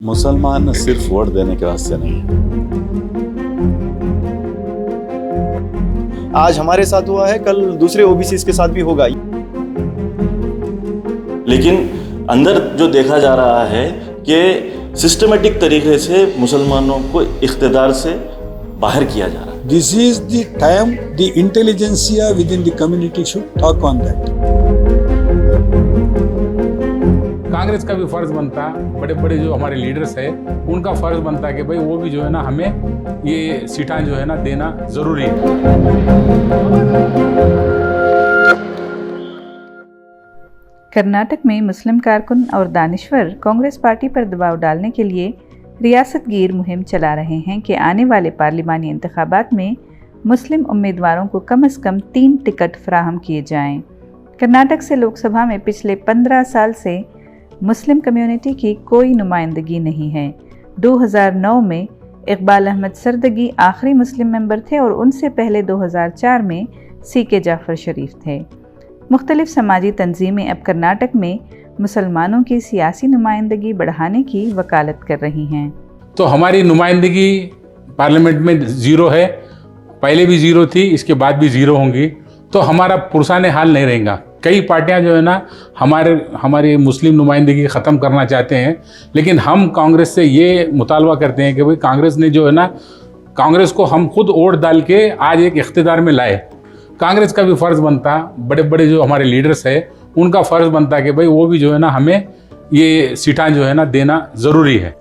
मुसलमान सिर्फ वोट देने के वास्ते नहीं है। आज हमारे साथ हुआ है, कल दूसरे ओबीसी के साथ भी होगा। लेकिन अंदर जो देखा जा रहा है कि सिस्टमेटिक तरीके से मुसलमानों को इख्तिदार से बाहर किया जा रहा है। This is the time the intelligentsia within the community should talk on that. Congress का भी फर्ज बनता, बड़े बड़े जो हमारे लीडर्स है उनका फर्ज बनता कि भाई वो भी जो है ना हमें ये सीटां जो है ना देना जरूरी है। कर्नाटक में मुस्लिम कारकुन और दानिश्वर कांग्रेस पार्टी पर दबाव डालने के लिए रियासतगीर मुहिम चला रहे हैं कि आने वाले पार्लिमानी इंतखाबात में मुस्लिम उम्मीदवारों को कम से कम 3 टिकट फराहम किए जाएं। कर्नाटक से लोकसभा में पिछले 15 साल से मुस्लिम कम्युनिटी की कोई नुमाइंदगी नहीं है। 2009 में इकबाल अहमद सरदगी आखिरी मुस्लिम मेंबर थे और उनसे पहले 2004 में सीके जाफर शरीफ थे। मुख्तलिफ समाजी तंजीमें अब कर्नाटक में मुसलमानों की सियासी नुमाइंदगी बढ़ाने की वकालत कर रही हैं। तो हमारी नुमाइंदगी पार्लियामेंट में ज़ीरो है, पहले भी ज़ीरो थी, इसके बाद भी ज़ीरो होंगी। तो हमारा पुरसाने हाल नहीं रहेगा। कई पार्टियां जो है ना हमारी मुस्लिम नुमाइंदगी ख़त्म करना चाहते हैं, लेकिन हम कांग्रेस से ये मुतालबा करते हैं कि भाई कांग्रेस ने जो है ना, कांग्रेस को हम खुद वोट डाल के आज एक इख्तिदार में लाए। कांग्रेस का भी फ़र्ज़ बनता, बड़े बड़े जो हमारे लीडर्स है उनका फ़र्ज़ बनता कि भाई वो भी जो है ना हमें ये सीटां जो है ना देना ज़रूरी है।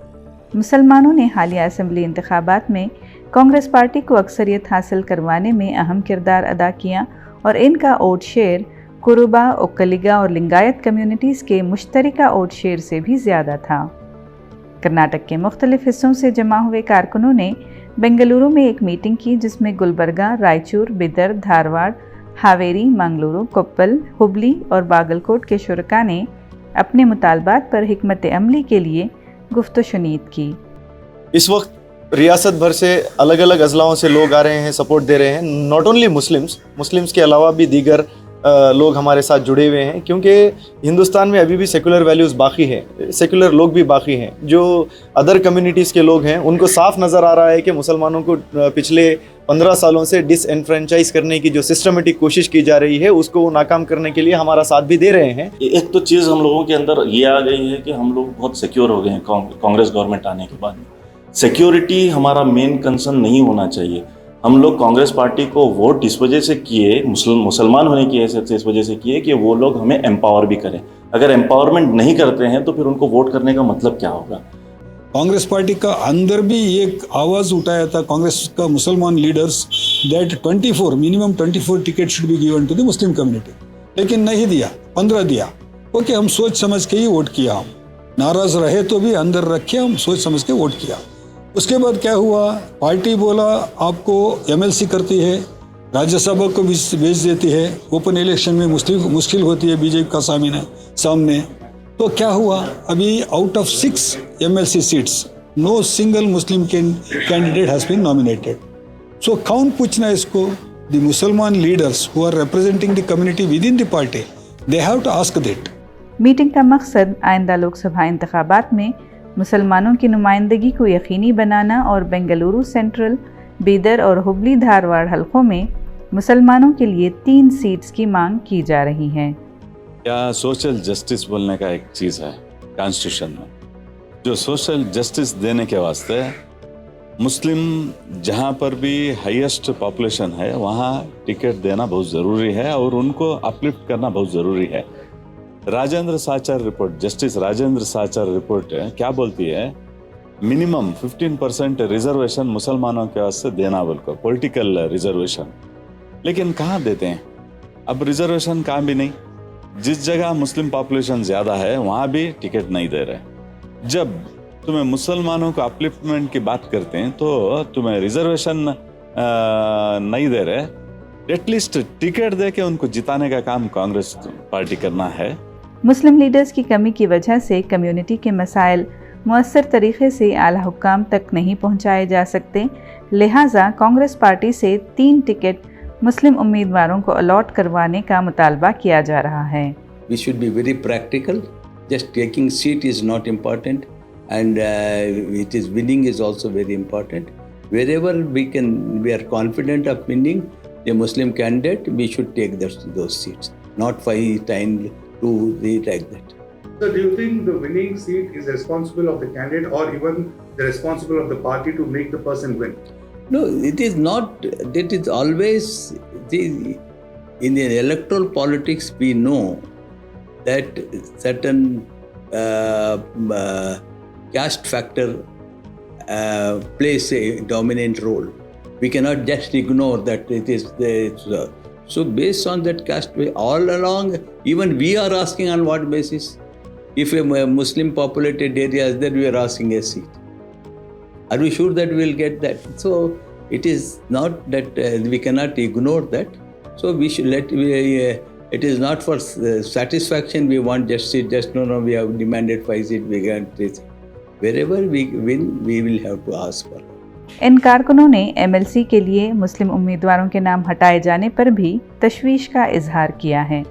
मुसलमानों ने हालिया असेंबली इंतखाबात में कांग्रेस पार्टी को अक्सरियत हासिल करवाने में अहम किरदार अदा किया और इनका वोट शेयर कुरुबा, ओक्कलिगा और लिंगायत कम्युनिटीज़ के मुश्तरका वोट शेयर से भी ज़्यादा था। कर्नाटक के मुख्तलिफ हिस्सों से जमा हुए कारकुनों ने बेंगलुरु में एक मीटिंग की जिसमें गुलबर्गा, रायचूर, बिदर, धारवाड़, हावेरी, मंगलुरु, कोप्पल, हुबली और बागलकोट के शुरका ने अपने मुतालबात पर हिकमत अमली के लिए गुफ्तशुनीद की। इस वक्त रियासत भर से अलग अलग अजलाओं से लोग आ रहे हैं, सपोर्ट दे रहे हैं। नॉट ओनली मुस्लिम्स के अलावा भी दीगर लोग हमारे साथ जुड़े हुए हैं, क्योंकि हिंदुस्तान में अभी भी सेकुलर वैल्यूज़ बाकी हैं, सेकुलर लोग भी बाकी हैं। जो अदर कम्युनिटीज़ के लोग हैं उनको साफ नज़र आ रहा है कि मुसलमानों को पिछले 15 सालों से डिसएनफ्रेंचाइज करने की जो सिस्टमेटिक कोशिश की जा रही है उसको नाकाम करने के लिए हमारा साथ भी दे रहे हैं। एक तो चीज़ हम लोगों के अंदर ये आ गई है कि हम लोग बहुत सिक्योर हो गए हैं कांग्रेस गवर्नमेंट आने के बाद। सिक्योरिटी हमारा मेन कंसर्न नहीं होना चाहिए। हम लोग कांग्रेस पार्टी को वोट इस वजह से किए, मुसलमान होने की हैसियत से इस वजह से किए कि वो लोग हमें एम्पावर भी करें। अगर एम्पावरमेंट नहीं करते हैं तो फिर उनको वोट करने का मतलब क्या होगा। कांग्रेस पार्टी का अंदर भी एक आवाज उठाया था कांग्रेस का मुसलमान leaders that minimum 24 ticket should be given to the Muslim community, लेकिन नहीं दिया, 15 दिया। ओके, हम सोच समझ के ही वोट किया। हम नाराज रहे तो भी अंदर रखे, हम सोच समझ के वोट किया। उसके बाद क्या हुआ, पार्टी बोला आपको एमएलसी करती है, राज्यसभा को भी भेज देती है, ओपन इलेक्शन में मुश्किल होती है बीजेपी का सामने। तो क्या हुआ, अभी out of 6 MLC seats no single Muslim candidate has been nominated. So कौन पूछना इसको, द मुसलमान leaders who are representing the community within the party, they have to ask that. Meeting का मकसद आइंदा लोकसभा इंतखाबात में मुसलमानों की नुमाइंदगी को यकीनी बनाना और बेंगलुरु सेंट्रल, बीदर और हुबली धारवाड़ हलकों में मुसलमानों के लिए 3 सीट्स की मांग की जा रही है। क्या सोशल जस्टिस बोलने का एक चीज़ है कॉन्स्टिट्यूशन में, जो सोशल जस्टिस देने के वास्ते मुस्लिम जहाँ पर भी हाईएस्ट पॉपुलेशन है वहाँ टिकट देना बहुत ज़रूरी है और उनको अपलिफ्ट करना बहुत ज़रूरी है। Rajendra Sachar report, justice Rajendra Sachar report क्या बोलती है, मिनिमम 15% रिजर्वेशन मुसलमानों के वास्ते देना बोलकर, पॉलिटिकल रिजर्वेशन। लेकिन कहाँ देते हैं, अब रिजर्वेशन कहाँ भी नहीं। जिस जगह मुस्लिम पॉपुलेशन ज़्यादा है वहाँ भी टिकट नहीं दे रहे। जब तुम्हें मुसलमानों को अपलिफ्टमेंट की बात करते हैं तो तुम्हें रिजर्वेशन नहीं दे रहे। एटलीस्ट टिकट दे के उनको जिताने का काम कांग्रेस पार्टी करना है। मुस्लिम लीडर्स की कमी की वजह से कम्युनिटी के मसाइल मुअस्सर तरीके से आला हुक्काम तक नहीं पहुंचाए जा सकते, लिहाजा कांग्रेस पार्टी से 3 टिकट मुस्लिम उम्मीदवारों को अलॉट करवाने का मुतालबा किया जा रहा है। We should be very practical. Just taking seat is not important. and it is winning is also very important. Wherever we are confident of winning the Muslim candidate, we should take those seats, not fight trying to like that. So do you think the winning seat is responsible of the candidate or even the responsible of the party to make the person win? No, it is not. It is always in the electoral politics we know that certain caste factor plays a dominant role. We cannot just ignore that it is there. So based on that caste, all along, even we are asking on what basis? If a Muslim populated area is there, we are asking a seat. Are we sure that we will get that? So it is not that we cannot ignore that. So we should it is not for satisfaction we want just seat, just no, we have demanded 5 seats, we get 3 seats. Wherever we win, we will have to ask for. इन कारकुनों ने MLC के लिए मुस्लिम उम्मीदवारों के नाम हटाए जाने पर भी तशवीश का इजहार किया है।